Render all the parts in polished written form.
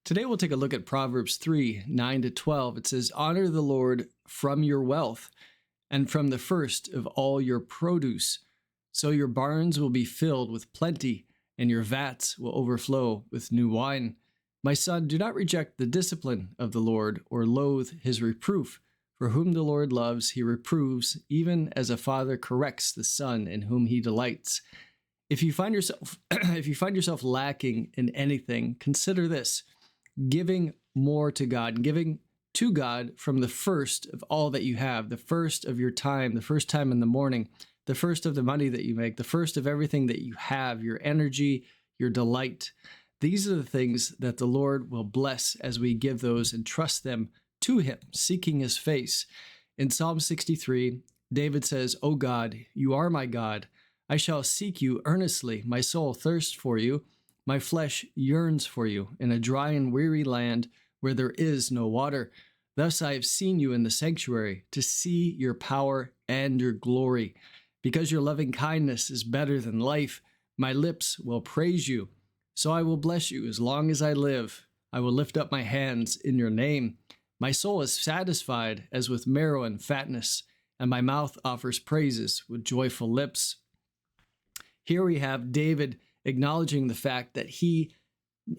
Today we'll take a look at Proverbs 3, 9 to 12. It says, "Honor the Lord from your wealth and from the first of all your produce. So your barns will be filled with plenty, and your vats will overflow with new wine. My son, do not reject the discipline of the Lord or loathe his reproof. For whom the Lord loves, he reproves, even as a father corrects the son in whom he delights." If you find yourself lacking in anything, consider this: giving more to God, giving to God from the first of all that you have, the first of your time, the first time in the morning, the first of the money that you make, the first of everything that you have, your energy, your delight. These are the things that the Lord will bless as we give those and trust them to him, seeking his face. In Psalm 63, David says, "O God, you are my God. I shall seek you earnestly. My soul thirsts for you. My flesh yearns for you in a dry and weary land where there is no water. Thus I have seen you in the sanctuary to see your power and your glory. Because your loving kindness is better than life, my lips will praise you. So I will bless you as long as I live. I will lift up my hands in your name. My soul is satisfied as with marrow and fatness, and my mouth offers praises with joyful lips." Here we have David acknowledging the fact that he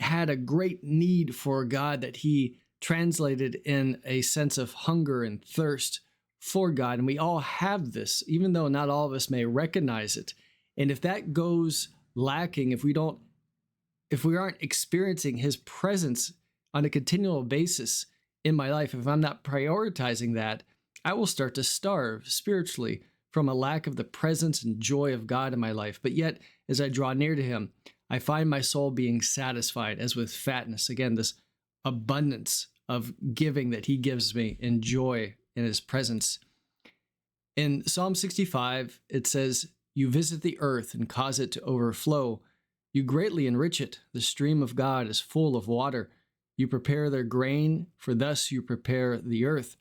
had a great need for God, that he translated in a sense of hunger and thirst for God. And we all have this, even though not all of us may recognize it. And if that goes lacking, if we aren't experiencing his presence on a continual basis in my life, if I'm not prioritizing that, I will start to starve spiritually from a lack of the presence and joy of God in my life. But yet, as I draw near to him, I find my soul being satisfied as with fatness. Again, this abundance of giving that he gives me and joy in his presence. In Psalm 65, it says, "You visit the earth and cause it to overflow. You greatly enrich it. The stream of God is full of water. You prepare their grain, for thus you prepare the earth.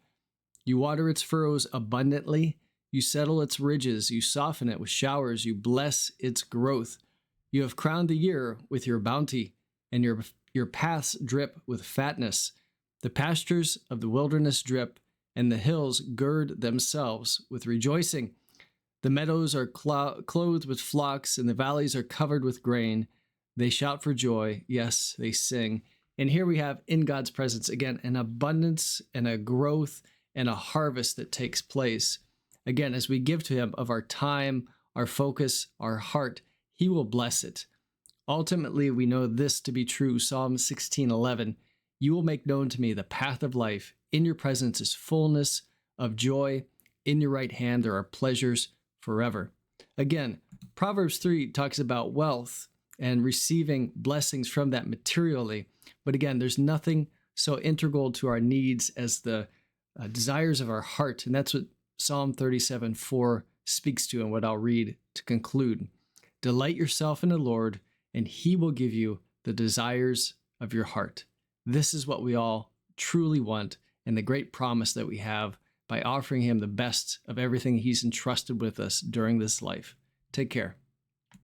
You water its furrows abundantly. You settle its ridges. You soften it with showers. You bless its growth. You have crowned the year with your bounty, and your paths drip with fatness. The pastures of the wilderness drip, and the hills gird themselves with rejoicing. The meadows are clothed with flocks, and the valleys are covered with grain. They shout for joy. Yes, they sing." And here we have, in God's presence, again, an abundance and a growth and a harvest that takes place. Again, as we give to him of our time, our focus, our heart, he will bless it. Ultimately, we know this to be true. Psalm 16:11, "You will make known to me the path of life. In your presence is fullness of joy. In your right hand there are pleasures forever." Again, Proverbs 3 talks about wealth and receiving blessings from that materially. But again, there's nothing so integral to our needs as the desires of our heart. And that's what Psalm 37:4 speaks to, and what I'll read to conclude. "Delight yourself in the Lord, and he will give you the desires of your heart." This is what we all truly want, and the great promise that we have by offering him the best of everything he's entrusted with us during this life. Take care.